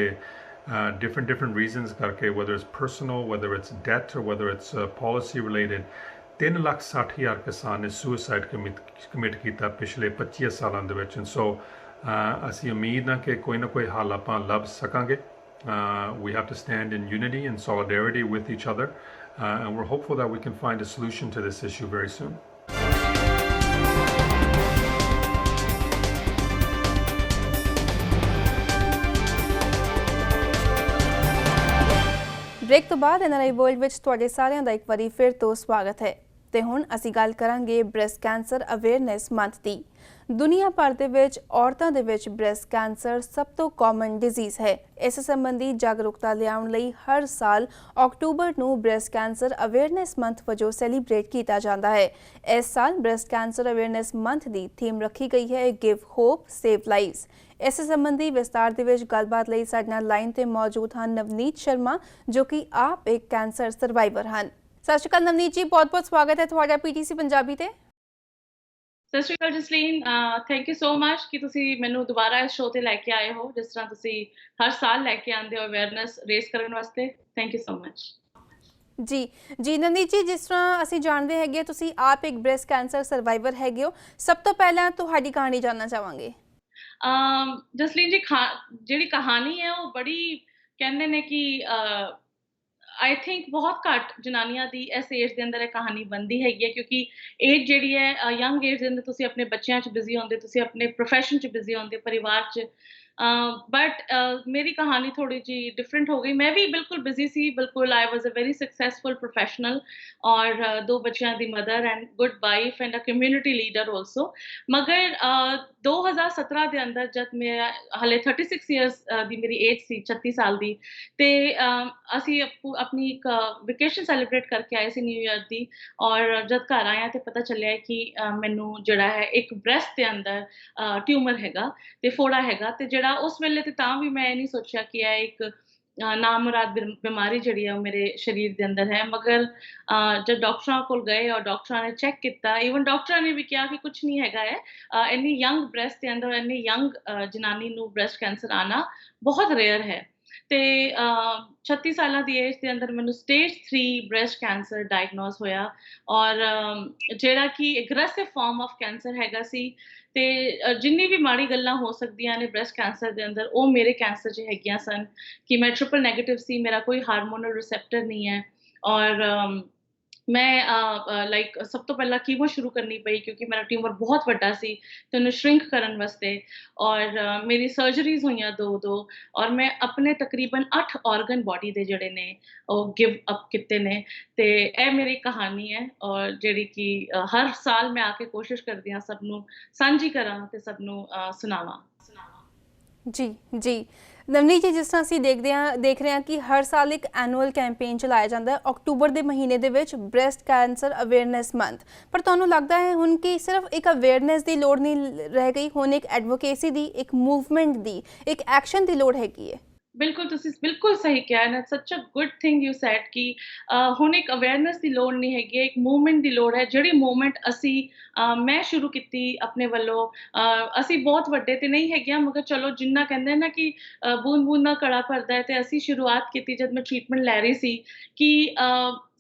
different reasons ਕਰਕੇ whether it's personal, whether it's debt or whether it's policy related 3,60,000 ਕਿਸਾਨ ਨੇ ਸੁਸਾਈਡ ਕਮਿਟ ਕੀਤਾ ਪਿਛਲੇ 25 ਸਾਲਾਂ ਦੇ ਵਿੱਚ। ਸੋ ਅਸੀਂ ਉਮੀਦ ਹਾਂ ਕਿ ਕੋਈ ਨਾ ਕੋਈ ਹੱਲ ਆਪਾਂ ਲੱਭ ਸਕਾਂਗੇ। We have to stand in unity and solidarity with each other and we're hopeful that we can find a solution to this issue very soon. Break ਤੋਂ ਬਾਅਦ NRI ਵਰਲਡ ਵਿੱਚ ਤੁਹਾਡੇ ਸਾਰਿਆਂ ਦਾ ਇੱਕ ਵਾਰੀ ਫਿਰ ਤੋਂ ਸਵਾਗਤ ਹੈ ਤੇ ਹੁਣ ਅਸੀਂ ਗੱਲ ਕਰਾਂਗੇ ਬ੍ਰੈਸਟ ਕੈਂਸਰ ਅਵੇਅਰਨੈਸ ਮੰਥ ਦੀ। ਦੁਨੀਆ ਭਰ ਦੇ ਵਿੱਚ ਔਰਤਾਂ ਦੇ ਵਿੱਚ ਬ੍ਰੈਸਟ ਕੈਂਸਰ ਸਭ ਤੋਂ ਕਾਮਨ ਡਿਜ਼ੀਜ਼ ਹੈ। ਇਸ ਸੰਬੰਧੀ ਜਾਗਰੂਕਤਾ ਲਿਆਉਣ ਲਈ ਹਰ ਸਾਲ ਅਕਤੂਬਰ ਨੂੰ ਬ੍ਰੈਸਟ ਕੈਂਸਰ ਅਵੇਅਰਨੈਸ ਮੰਥ ਵਜੋਂ ਸੈਲੀਬ੍ਰੇਟ ਕੀਤਾ ਜਾਂਦਾ ਹੈ। ਇਸ ਸਾਲ ਬ੍ਰੈਸਟ ਕੈਂਸਰ ਅਵੇਅਰਨੈਸ ਮੰਥ ਦੀ ਥੀਮ ਰੱਖੀ ਗਈ ਹੈ ਗਿਵ ਹੋਪ ਸੇਵ ਲਾਈਵਸ। ਇਸ ਸੰਬੰਧੀ ਵਿਸਤਾਰ ਦੇ ਵਿੱਚ ਗੱਲਬਾਤ ਲਈ ਸਾਡੇ ਨਾਲ ਲਾਈਨ ਤੇ ਮੌਜੂਦ ਹਨ ਨਵਨੀਤ ਸ਼ਰਮਾ ਜੋ ਕਿ ਆਪ ਇੱਕ ਕੈਂਸਰ ਸਰਵਾਈਵਰ ਹਨ। ਸਤਿ ਸ਼੍ਰੀ ਅਕਾਲ ਨਵਨੀਤ ਜੀ, ਬਹੁਤ-ਬਹੁਤ ਸਵਾਗਤ ਹੈ ਤੁਹਾਡਾ PTC ਪੰਜਾਬੀ ਤੇ। ਸਤਿ ਸ਼੍ਰੀ ਅਕਾਲ Jasleen, thank you so much ਕਿ ਤੁਸੀਂ ਮੈਨੂੰ ਦੁਬਾਰਾ ਇਸ ਸ਼ੋਅ ਤੇ ਲੈ ਕੇ ਆਏ ਹੋ ਜਿਸ ਤਰ੍ਹਾਂ ਤੁਸੀਂ ਹਰ ਸਾਲ ਲੈ ਕੇ ਆਉਂਦੇ ਹੋ ਅਵੇਅਰਨੈਸ ਰੇਸ ਕਰਨ ਵਾਸਤੇ। Thank you so much. ਜੀ ਨਵਨੀਤ ਜੀ, ਜਿਸ ਤਰ੍ਹਾਂ ਅਸੀਂ ਜਾਣਦੇ ਹੈਗੇ ਤੁਸੀਂ ਆਪ ਇੱਕ ਬ੍ਰੈਸਟ ਕੈਂਸਰ ਸਰਵਾਈਵਰ ਹੈਗੇ ਹੋ, ਸਭ ਤੋਂ ਪਹਿਲਾਂ ਤੁਹਾਡੀ ਕਹਾਣੀ ਜਾਣਨਾ ਚਾਹਾਂਗੇ। ਜਸਲੀਨ ਜੀ, ਜਿਹੜੀ ਕਹਾਣੀ ਹੈ ਉਹ ਬੜੀ ਕਹਿੰਦੇ ਨੇ ਕਿ ਆਈ ਥਿੰਕ ਬਹੁਤ ਘੱਟ ਜਨਾਨੀਆਂ ਦੀ ਇਸ ਏਜ ਦੇ ਅੰਦਰ ਇਹ ਕਹਾਣੀ ਬਣਦੀ ਹੈਗੀ ਹੈ ਕਿਉਂਕਿ ਏਜ ਜਿਹੜੀ ਹੈ ਯੰਗ ਏਜ ਦੇ ਅੰਦਰ ਤੁਸੀਂ ਆਪਣੇ ਬੱਚਿਆਂ 'ਚ ਬਿਜ਼ੀ ਹੁੰਦੇ, ਤੁਸੀਂ ਆਪਣੇ ਪ੍ਰੋਫੈਸ਼ਨ 'ਚ ਬਿਜ਼ੀ ਹੁੰਦੇ, ਪਰਿਵਾਰ 'ਚ। ਬਟ ਮੇਰੀ ਕਹਾਣੀ ਥੋੜ੍ਹੀ ਜਿਹੀ ਡਿਫਰੈਂਟ ਹੋ ਗਈ। ਮੈਂ ਵੀ ਬਿਲਕੁਲ ਬਿਜ਼ੀ ਸੀ, ਬਿਲਕੁਲ I was a very successful professional ਔਰ 2 ਬੱਚਿਆਂ ਦੀ mother and good wife and a community leader also. ਮਗਰ 2017 ਦੇ ਅੰਦਰ ਜਦ ਮੇਰਾ ਹਾਲੇ 36 ਈਅਰਸ ਦੀ ਮੇਰੀ ਏਜ ਸੀ, 36 ਸਾਲ ਦੀ, ਅਤੇ ਅਸੀਂ ਆਪਣੀ ਇੱਕ ਵਿਕੇਸ਼ਨ ਸੈਲੀਬ੍ਰੇਟ ਕਰਕੇ ਆਏ ਸੀ ਨਿਊ ਈਅਰ ਦੀ। ਔਰ ਜਦ ਘਰ ਆਇਆ ਤਾਂ ਪਤਾ ਚੱਲਿਆ ਕਿ ਮੈਨੂੰ ਜਿਹੜਾ ਹੈ ਇੱਕ ਬ੍ਰੈਸਟ ਦੇ ਅੰਦਰ ਟਿਊਮਰ ਹੈਗਾ ਅਤੇ ਫੋੜਾ ਹੈਗਾ। ਅਤੇ ਜਿਹੜਾ ਉਸ ਵੇਲੇ ਤੇ ਤਾਂ ਵੀ ਮੈਂ ਇਹ ਨਹੀਂ ਸੋਚਿਆ ਕਿ ਇਹ ਇੱਕ ਨਾਮੁਰਾਦ ਬਿਮਾਰੀ ਜਿਹੜੀ ਹੈ ਉਹ ਮੇਰੇ ਸਰੀਰ ਦੇ ਅੰਦਰ ਹੈ। ਮਗਰ ਜਦ ਡਾਕਟਰਾਂ ਕੋਲ ਗਏ ਔਰ ਡਾਕਟਰਾਂ ਨੇ ਚੈੱਕ ਕੀਤਾ, ਈਵਨ ਡਾਕਟਰਾਂ ਨੇ ਵੀ ਕਿਹਾ ਕਿ ਕੁਛ ਨਹੀਂ ਹੈਗਾ ਹੈ। ਇੰਨੀ ਯੰਗ ਬ੍ਰੈਸਟ ਦੇ ਅੰਦਰ ਇੰਨੀ ਯੰਗ ਜਨਾਨੀ ਨੂੰ ਬ੍ਰੈਸਟ ਕੈਂਸਰ ਆਉਣਾ ਬਹੁਤ ਰੇਅਰ ਹੈ। ਅਤੇ 36 ਸਾਲਾਂ ਦੀ ਏਜ ਦੇ ਅੰਦਰ ਮੈਨੂੰ ਸਟੇਜ 3 ਬ੍ਰੈਸਟ ਕੈਂਸਰ ਡਾਇਗਨੋਸ ਹੋਇਆ ਔਰ ਜਿਹੜਾ ਕਿ ਐਗਰੈਸਿਵ ਫਾਰਮ ਆਫ ਕੈਂਸਰ ਹੈਗਾ ਸੀ। ਅਤੇ ਜਿੰਨੀ ਵੀ ਮਾੜੀ ਗੱਲਾਂ ਹੋ ਸਕਦੀਆਂ ਨੇ ਬ੍ਰੈਸਟ ਕੈਂਸਰ ਦੇ ਅੰਦਰ ਉਹ ਮੇਰੇ ਕੈਂਸਰ 'ਚ ਹੈਗੀਆਂ ਸਨ ਕਿ ਮੈਂ ਟ੍ਰਿਪਲ ਨੈਗੇਟਿਵ ਸੀ, ਮੇਰਾ ਕੋਈ ਹਾਰਮੋਨਲ ਰਿਸੈਪਟਰ ਨਹੀਂ ਹੈ ਔਰ ਮੈਂ ਲਾਈਕ ਸਭ ਤੋਂ ਪਹਿਲਾਂ ਕੀਮੋ ਸ਼ੁਰੂ ਕਰਨੀ ਪਈ ਕਿਉਂਕਿ ਮੇਰਾ ਟਿਊਮਰ ਬਹੁਤ ਵੱਡਾ ਸੀ ਅਤੇ ਉਹਨੂੰ ਸ਼ਰਿੰਕ ਕਰਨ ਵਾਸਤੇ। ਔਰ ਮੇਰੀ ਸਰਜਰੀਜ਼ ਹੋਈਆਂ 2 ਔਰ ਮੈਂ ਆਪਣੇ ਤਕਰੀਬਨ 8 ਔਰਗਨ ਬਾਡੀ ਦੇ ਜਿਹੜੇ ਨੇ ਉਹ ਗਿਵ ਅਪ ਕੀਤੇ ਨੇ। ਅਤੇ ਇਹ ਮੇਰੀ ਕਹਾਣੀ ਹੈ ਔਰ ਜਿਹੜੀ ਕਿ ਹਰ ਸਾਲ ਮੈਂ ਆ ਕੇ ਕੋਸ਼ਿਸ਼ ਕਰਦੀ ਹਾਂ ਸਭ ਨੂੰ ਸਾਂਝੀ ਕਰਾਂ ਅਤੇ ਸਭ ਨੂੰ ਸੁਣਾਵਾਂ। ਜੀ ਨਵਨੀਤ ਜੀ, ਜਿਸ ਤਰ੍ਹਾਂ ਅਸੀਂ ਦੇਖ ਰਹੇ ਹਾਂ ਕਿ ਹਰ ਸਾਲ ਇੱਕ ਐਨੂਅਲ ਕੈਂਪੇਨ ਚਲਾਇਆ ਜਾਂਦਾ ਹੈ ਅਕਤੂਬਰ ਦੇ ਮਹੀਨੇ ਦੇ ਵਿੱਚ ਬ੍ਰੈਸਟ ਕੈਂਸਰ ਅਵੇਅਰਨੈਸ ਮੰਥ। ਪਰ ਤੁਹਾਨੂੰ ਲੱਗਦਾ ਹੈ ਹੁਣ ਕਿ ਸਿਰਫ ਇੱਕ ਅਵੇਅਰਨੈਸ ਦੀ ਲੋੜ ਨਹੀਂ ਰਹਿ ਗਈ, ਹੁਣ ਇੱਕ ਐਡਵੋਕੇਸੀ ਦੀ, ਇੱਕ ਮੂਵਮੈਂਟ ਦੀ, ਇੱਕ ਐਕਸ਼ਨ ਦੀ ਲੋੜ ਹੈਗੀ ਹੈ? ਬਿਲਕੁਲ, ਤੁਸੀਂ ਬਿਲਕੁਲ ਸਹੀ ਕਿਹਾ and such a good thing you said ਕਿ ਹੁਣ ਇੱਕ ਅਵੇਅਰਨੈਸ ਦੀ ਲੋੜ ਨਹੀਂ ਹੈਗੀ ਹੈ, ਇੱਕ ਮੂਵਮੈਂਟ ਦੀ ਲੋੜ ਹੈ। ਜਿਹੜੀ ਮੂਵਮੈਂਟ ਮੈਂ ਸ਼ੁਰੂ ਕੀਤੀ ਆਪਣੇ ਵੱਲੋਂ, ਅਸੀਂ ਬਹੁਤ ਵੱਡੇ ਤੇ ਨਹੀਂ ਹੈਗੇ ਮਗਰ ਚਲੋ ਜਿੰਨਾ ਕਹਿੰਦੇ ਨਾ ਕਿ ਬੂੰਦ ਬੂੰਦ ਨਾਲ ਘੜਾ ਭਰਦਾ ਹੈ। ਅਤੇ ਅਸੀਂ ਸ਼ੁਰੂਆਤ ਕੀਤੀ ਜਦ ਮੈਂ ਟਰੀਟਮੈਂਟ ਲੈ ਰਹੀ ਸੀ ਕਿ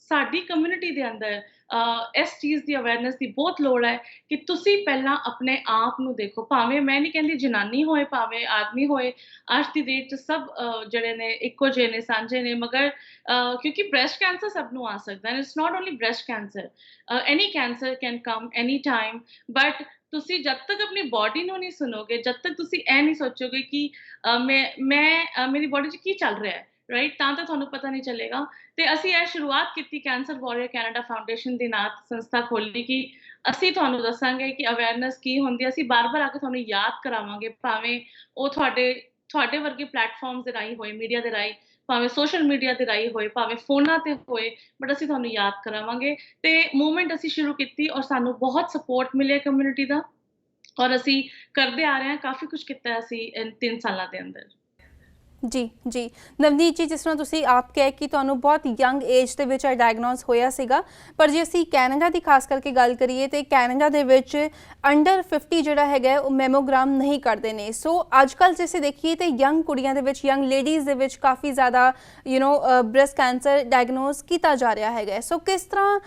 ਸਾਡੀ ਕਮਿਊਨਿਟੀ ਦੇ ਅੰਦਰ ਇਸ ਚੀਜ਼ ਦੀ ਅਵੇਅਰਨੈਸ ਦੀ ਬਹੁਤ ਲੋੜ ਹੈ ਕਿ ਤੁਸੀਂ ਪਹਿਲਾਂ ਆਪਣੇ ਆਪ ਨੂੰ ਦੇਖੋ। ਭਾਵੇਂ ਮੈਂ ਨਹੀਂ ਕਹਿੰਦੀ ਜਨਾਨੀ ਹੋਏ ਭਾਵੇਂ ਆਦਮੀ ਹੋਏ, ਅੱਜ ਦੀ ਡੇਟ 'ਚ ਸਭ ਜਿਹੜੇ ਨੇ ਇੱਕੋ ਜਿਹੇ ਨੇ, ਸਾਂਝੇ ਨੇ। ਮਗਰ ਕਿਉਂਕਿ ਬ੍ਰੈਸਟ ਕੈਂਸਰ ਸਭ ਨੂੰ ਆ ਸਕਦਾ and it's not only breast cancer, any cancer can come any time. But ਤੁਸੀਂ ਜਦ ਤੱਕ ਆਪਣੀ ਬੋਡੀ ਨੂੰ ਨਹੀਂ ਸੁਣੋਗੇ, ਜਦ ਤੱਕ ਤੁਸੀਂ ਇਹ ਨਹੀਂ ਸੋਚੋਗੇ ਕਿ ਮੇਰੀ ਬੋਡੀ 'ਚ ਕੀ ਚੱਲ ਰਿਹਾ ਹੈ, ਰਾਈਟ? ਤਾਂ ਤੁਹਾਨੂੰ ਪਤਾ ਨਹੀਂ ਚੱਲੇਗਾ। ਤੇ ਅਸੀਂ ਇਹ ਸ਼ੁਰੂਆਤ ਕੀਤੀ ਕੈਂਸਰ ਵਾਰੀਅਰ ਕੈਨੇਡਾ ਫਾਊਂਡੇਸ਼ਨ ਦੇ ਨਾਲ ਸੰਸਥਾ ਖੋਲ੍ਹੀ ਕਿ ਅਸੀਂ ਤੁਹਾਨੂੰ ਦੱਸਾਂਗੇ ਕਿ ਅਵੇਅਰਨੈਸ ਕੀ ਹੁੰਦੀ ਹੈ। ਅਸੀਂ ਬਾਰ-ਬਾਰ ਆ ਕੇ ਤੁਹਾਨੂੰ ਯਾਦ ਕਰਾਵਾਂਗੇ, ਭਾਵੇਂ ਉਹ ਤੁਹਾਡੇ ਵਰਗੇ ਪਲੈਟਫਾਰਮਸ ਦੇ ਰਾਹੀਂ ਹੋਏ, ਮੀਡੀਆ ਦੇ ਰਾਹੀਂ, ਭਾਵੇਂ ਸੋਸ਼ਲ ਮੀਡੀਆ ਦੇ ਰਾਹੀਂ ਹੋਏ, ਭਾਵੇਂ ਫੋਨਾਂ ਤੇ ਹੋਏ, ਬਟ ਅਸੀਂ ਤੁਹਾਨੂੰ ਯਾਦ ਕਰਾਵਾਂਗੇ। ਤੇ ਮੂਵਮੈਂਟ ਅਸੀਂ ਸ਼ੁਰੂ ਕੀਤੀ ਔਰ ਸਾਨੂੰ ਬਹੁਤ ਸਪੋਰਟ ਮਿਲਿਆ ਕਮਿਊਨਿਟੀ ਦਾ, ਔਰ ਅਸੀਂ ਕਰਦੇ ਆ ਰਹੇ ਹਾਂ। ਕਾਫੀ ਕੁਝ ਕੀਤਾ ਅਸੀਂ ਇਨ 3 ਸਾਲਾਂ ਦੇ ਅੰਦਰ। ਜੀ ਜੀ ਨਵਨੀਤ ਜੀ, ਜਿਸ ਤਰ੍ਹਾਂ ਤੁਸੀਂ ਆਪ ਕਿਹਾ ਕਿ ਤੁਹਾਨੂੰ ਬਹੁਤ ਯੰਗ ਏਜ ਦੇ ਵਿੱਚ ਡਾਇਗਨੋਸ ਹੋਇਆ ਸੀਗਾ, ਪਰ ਜੇ ਅਸੀਂ ਕੈਨੇਡਾ ਦੀ ਖਾਸ ਕਰਕੇ ਗੱਲ ਕਰੀਏ ਤੇ ਕੈਨੇਡਾ ਦੇ ਵਿੱਚ ਅੰਡਰ 50 ਜਿਹੜਾ ਹੈਗਾ ਉਹ ਮੈਮੋਗ੍ਰਾਮ ਨਹੀਂ ਕਰਦੇ ਨੇ। ਸੋ ਅੱਜ ਕੱਲ੍ਹ ਜੇ ਅਸੀਂ ਦੇਖੀਏ ਤੇ ਯੰਗ ਕੁੜੀਆਂ ਦੇ ਵਿੱਚ, ਯੰਗ ਲੇਡੀਜ਼ ਦੇ ਵਿੱਚ ਕਾਫੀ ਜ਼ਿਆਦਾ ਬ੍ਰੈਸਟ ਕੈਂਸਰ ਡਾਇਗਨੋਸ ਕੀਤਾ ਜਾ ਰਿਹਾ ਹੈਗਾ। ਸੋ ਕਿਸ ਤਰ੍ਹਾਂ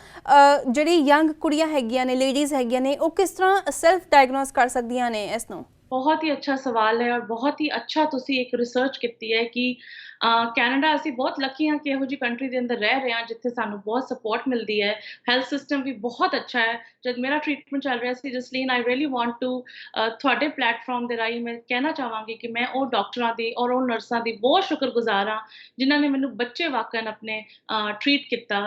ਜਿਹੜੀ ਯੰਗ ਕੁੜੀਆਂ ਹੈਗੀਆਂ ਨੇ, ਲੇਡੀਜ਼ ਹੈਗੀਆਂ ਨੇ, ਉਹ ਕਿਸ ਤਰ੍ਹਾਂ ਸੈਲਫ ਡਾਇਗਨੋਸ ਕਰ ਸਕਦੀਆਂ ਨੇ ਇਸ ਨੂੰ? बहुत ही अच्छा सवाल है और बहुत ही अच्छा तुसी एक रिसर्च की है कि कैनेडा ਅਸੀਂ ਬਹੁਤ ਲੱਕੀ ਹਾਂ ਕਿ ਇਹੋ ਜਿਹੀ ਕੰਟਰੀ ਦੇ ਅੰਦਰ ਰਹਿ ਰਹੇ ਹਾਂ ਜਿੱਥੇ ਸਾਨੂੰ ਬਹੁਤ ਸਪੋਰਟ ਮਿਲਦੀ ਹੈ। ਹੈਲਥ ਸਿਸਟਮ ਵੀ ਬਹੁਤ ਅੱਛਾ ਹੈ। ਜਦ ਮੇਰਾ ਟ੍ਰੀਟਮੈਂਟ ਚੱਲ ਰਿਹਾ ਸੀ Jasleen, I really want to ਤੁਹਾਡੇ ਪਲੇਟਫਾਰਮ ਦੇ ਰਾਹੀਂ ਮੈਂ ਕਹਿਣਾ ਚਾਹਾਂਗੀ ਕਿ ਮੈਂ ਉਹ ਡਾਕਟਰਾਂ ਦੀ ਔਰ ਉਹ ਨਰਸਾਂ ਦੀ ਬਹੁਤ ਸ਼ੁਕਰਗੁਜ਼ਾਰ ਹਾਂ ਜਿਨ੍ਹਾਂ ਨੇ ਮੈਨੂੰ ਬੱਚੇ ਵਾਕਨ ਆਪਣੇ ਟ੍ਰੀਟ ਕੀਤਾ,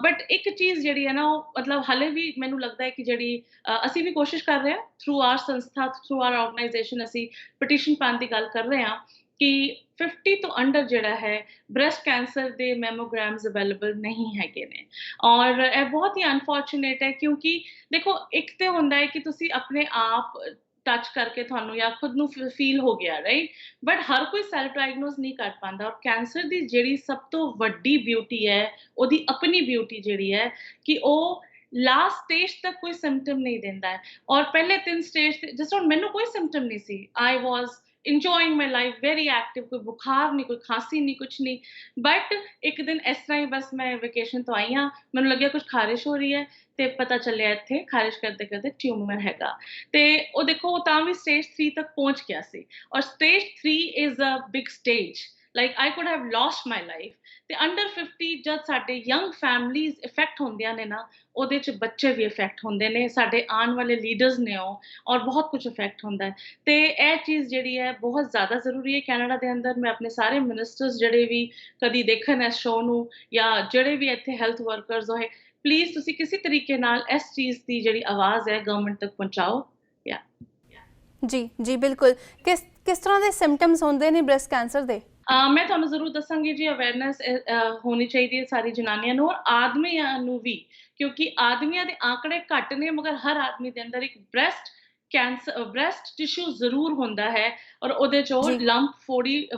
ਬਟ ਇੱਕ ਚੀਜ਼ ਜਿਹੜੀ ਹੈ ਨਾ, ਉਹ ਮਤਲਬ ਹਾਲੇ ਵੀ ਮੈਨੂੰ ਲੱਗਦਾ ਹੈ ਕਿ ਜਿਹੜੀ ਅਸੀਂ ਵੀ ਕੋਸ਼ਿਸ਼ ਕਰ ਰਹੇ ਹਾਂ ਥਰੂ ਆਰ ਸੰਸਥਾ, ਥਰੂ ਆਰ ਆਰਗੇਨਾਈਜੇਸ਼ਨ, ਅਸੀਂ ਪਟੀਸ਼ਨ ਪਾਉਣ ਦੀ ਗੱਲ ਕਰ ਰਹੇ ਹਾਂ ਕਿ 50 ਤੋਂ ਅੰਡਰ ਜਿਹੜਾ ਹੈ ਬ੍ਰੈਸਟ ਕੈਂਸਰ ਦੇ ਮੈਮੋਗ੍ਰਾਮਸ ਅਵੇਲੇਬਲ ਨਹੀਂ ਹੈਗੇ ਨੇ। ਔਰ ਇਹ ਬਹੁਤ ਹੀ ਅਨਫੋਰਚੂਨੇਟ ਹੈ ਕਿਉਂਕਿ ਦੇਖੋ, ਇੱਕ ਤੇ ਹੁੰਦਾ ਹੈ ਕਿ ਤੁਸੀਂ ਆਪਣੇ ਆਪ ਟੱਚ ਕਰਕੇ ਤੁਹਾਨੂੰ ਜਾਂ ਖੁਦ ਨੂੰ ਫੀਲ ਹੋ ਗਿਆ, ਰਾਈਟ? ਬਟ ਹਰ ਕੋਈ ਸੈਲਫ ਡਾਇਗਨੋਸ ਨਹੀਂ ਕਰ ਪਾਉਂਦਾ। ਔਰ ਕੈਂਸਰ ਦੀ ਜਿਹੜੀ ਸਭ ਤੋਂ ਵੱਡੀ ਬਿਊਟੀ ਹੈ, ਉਹਦੀ ਆਪਣੀ ਬਿਊਟੀ ਜਿਹੜੀ ਹੈ ਕਿ ਉਹ ਲਾਸਟ ਸਟੇਜ ਤੱਕ ਕੋਈ ਸਿੰਪਟਮ ਨਹੀਂ ਦਿੰਦਾ ਹੈ। ਔਰ ਪਹਿਲੇ 3 ਸਟੇਜ ਤੇ ਜਿਸ ਤਰ੍ਹਾਂ ਮੈਨੂੰ ਕੋਈ ਸਿੰਪਟਮ ਨਹੀਂ ਸੀ, ਆਈ ਵਾਜ਼ enjoying my life, very active, ਕੋਈ ਬੁਖਾਰ ਨਹੀਂ, ਕੋਈ ਖਾਂਸੀ ਨਹੀਂ, ਕੁਛ ਨਹੀਂ। ਬਟ ਇੱਕ ਦਿਨ ਇਸ ਤਰ੍ਹਾਂ ਹੀ ਬਸ ਮੈਂ ਵੈਕੇਸ਼ਨ ਤੋਂ ਆਈ ਹਾਂ, ਮੈਨੂੰ ਲੱਗਿਆ ਕੁਝ ਖਾਰਿਸ਼ ਹੋ ਰਹੀ ਹੈ ਤੇ ਪਤਾ ਚੱਲਿਆ ਇੱਥੇ ਖਾਰਿਸ਼ ਕਰਦੇ ਕਰਦੇ ਟਿਊਮਰ ਹੈਗਾ। ਤੇ ਉਹ ਦੇਖੋ, ਤਾਂ ਵੀ ਸਟੇਜ 3 ਤੱਕ ਪਹੁੰਚ ਗਿਆ ਸੀ। ਔਰ stage 3 is a big stage, like I could have lost my life. ਤੇ ਅੰਡਰ 50 ਜਦ ਸਾਡੇ ਯੰਗ ਫੈਮਲੀਜ਼ ਇਫੈਕਟ ਹੁੰਦੀਆਂ ਨੇ ਨਾ, ਉਹਦੇ 'ਚ ਬੱਚੇ ਵੀ ਇਫੈਕਟ ਹੁੰਦੇ ਨੇ, ਸਾਡੇ ਆਉਣ ਵਾਲੇ ਲੀਡਰਸ ਨੇ ਉਹ, ਔਰ ਬਹੁਤ ਕੁਝ ਇਫੈਕਟ ਹੁੰਦਾ ਹੈ। ਤੇ ਇਹ ਚੀਜ਼ ਜਿਹੜੀ ਹੈ ਬਹੁਤ ਜ਼ਿਆਦਾ ਜ਼ਰੂਰੀ ਹੈ ਕੈਨੇਡਾ ਦੇ ਅੰਦਰ। ਮੈਂ ਆਪਣੇ ਸਾਰੇ ਮਿਨਿਸਟਰਸ ਜਿਹੜੇ ਵੀ ਕਦੀ ਦੇਖਣ ਇਸ ਸ਼ੋਅ ਨੂੰ, ਜਾਂ ਜਿਹੜੇ ਵੀ ਇੱਥੇ ਹੈਲਥ ਵਰਕਰਸ ਹੋਏ, ਪਲੀਜ਼ ਤੁਸੀਂ ਕਿਸੇ ਤਰੀਕੇ ਨਾਲ ਇਸ ਚੀਜ਼ ਦੀ ਜਿਹੜੀ ਆਵਾਜ਼ ਹੈ ਗਵਰਨਮੈਂਟ ਤੱਕ ਪਹੁੰਚਾਓ। ਜੀ ਜੀ ਬਿਲਕੁਲ। ਕਿਸ ਤਰ੍ਹਾਂ ਦੇ ਸਿੰਪਟਮਸ ਹੁੰਦੇ ਨੇ ਬ੍ਰੈਸਟ ਕੈਂਸਰ ਦੇ? ਮੈਂ ਤੁਹਾਨੂੰ ਜ਼ਰੂਰ ਦੱਸਾਂਗੀ ਜੀ। ਅਵੇਅਰਨੈਸ ਹੋਣੀ ਚਾਹੀਦੀ ਹੈ ਸਾਰੀ ਜਨਾਨੀਆਂ ਨੂੰ ਔਰ ਆਦਮੀਆਂ ਨੂੰ ਵੀ, ਕਿਉਂਕਿ ਆਦਮੀਆਂ ਦੇ ਆંકੜੇ ਘੱਟ ਨੇ, ਮਗਰ ਹਰ ਆਦਮੀ ਦੇ ਅੰਦਰ ਇੱਕ ਬ੍ਰੈਸਟ ਟਿਸ਼ੂ ਜ਼ਰੂਰ ਹੁੰਦਾ ਹੈ ਔਰ ਉਹਦੇ 'ਚੋਂ ਲੰਪ,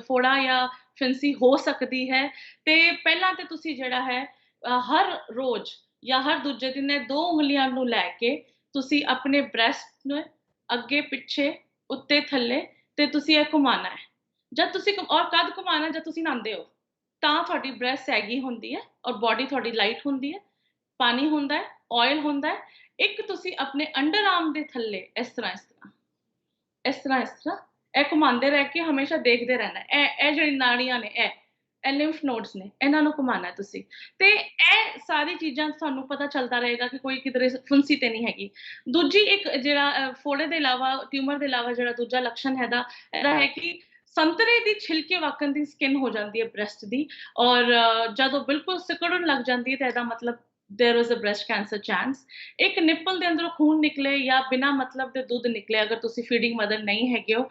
ਫੋੜਾ ਜਾਂ ਫਿੰਸੀ ਹੋ ਸਕਦੀ ਹੈ। ਤੇ ਪਹਿਲਾਂ ਤੇ ਤੁਸੀਂ ਜਿਹੜਾ ਹੈ ਹਰ ਰੋਜ਼ ਜਾਂ ਹਰ ਦੂਜੇ ਦਿਨ ਇਹ 2 ਉਂਗਲੀਆਂ ਨੂੰ ਲੈ ਕੇ ਤੁਸੀਂ ਆਪਣੇ ਬ੍ਰੈਸਟ ਨੂੰ ਅੱਗੇ ਪਿੱਛੇ, ਉੱਤੇ ਥੱਲੇ, ਤੇ ਤੁਸੀਂ ਇਹ ਘੁਮਾਉਣਾ ਹੈ। ਜਦ ਤੁਸੀਂ ਔਰ ਕਦ ਘੁਮਾਉਣਾ? ਜਦ ਤੁਸੀਂ ਨਹਾਉਂਦੇ ਹੋ ਤਾਂ ਤੁਹਾਡੀ ਬ੍ਰੈਸਟ ਸੈਗੀ ਹੁੰਦੀ ਹੈ ਔਰ ਬੋਡੀ ਤੁਹਾਡੀ ਲਾਈਟ ਹੁੰਦੀ ਹੈ, ਪਾਣੀ ਹੁੰਦਾ ਹੈ, ਆਇਲ ਹੁੰਦਾ ਹੈ। ਇੱਕ ਤੁਸੀਂ ਆਪਣੇ ਅੰਡਰ ਆਰਮ ਦੇ ਥੱਲੇ ਇਸ ਤਰ੍ਹਾਂ ਇਹ ਘੁਮਾਉਂਦੇ ਰਹਿ ਕੇ ਹਮੇਸ਼ਾ ਦੇਖਦੇ ਰਹਿਣਾ। ਇਹ ਜਿਹੜੀ ਨਾੜੀਆਂ ਨੇ, ਇਹ ਲਿੰਫ ਨੋਡਸ ਨੇ, ਇਹਨਾਂ ਨੂੰ ਘੁਮਾਉਣਾ ਤੁਸੀਂ। ਤੇ ਇਹ ਸਾਰੀ ਚੀਜ਼ਾਂ ਤੁਹਾਨੂੰ ਪਤਾ ਚੱਲਦਾ ਰਹੇਗਾ ਕਿ ਕੋਈ ਕਿਧਰੇ ਫੁੰਸੀ ਤੇ ਨਹੀਂ ਹੈਗੀ। ਦੂਜੀ ਇੱਕ ਜਿਹੜਾ ਫੋੜੇ ਦੇ ਇਲਾਵਾ, ਟਿਊਮਰ ਦੇ ਇਲਾਵਾ ਜਿਹੜਾ ਦੂਜਾ ਲੱਛਣ ਇਹਦਾ ਹੈ ਕਿ ਸੰਤਰੇ ਦੀ ਛਿਲਕੇ ਵਾਕਣ ਦੀ ਸਕਿਨ ਹੋ ਜਾਂਦੀ ਹੈ ਬ੍ਰੈਸਟ ਦੀ। ਔਰ ਜਦੋਂ ਬਿਲਕੁਲ ਸਿਕੜਨ ਲੱਗ ਜਾਂਦੀ ਹੈ ਤਾਂ ਇਹਦਾ ਮਤਲਬ there is a breast cancer chance। ਇੱਕ ਨਿੱਪਲ ਦੇ ਅੰਦਰੋਂ ਖੂਨ ਨਿਕਲੇ ਜਾਂ ਬਿਨਾਂ ਮਤਲਬ ਦੇ ਦੁੱਧ ਨਿਕਲੇ ਅਗਰ ਤੁਸੀਂ ਫੀਡਿੰਗ ਮਦਰ ਨਹੀਂ ਹੈਗੇ ਹੋ।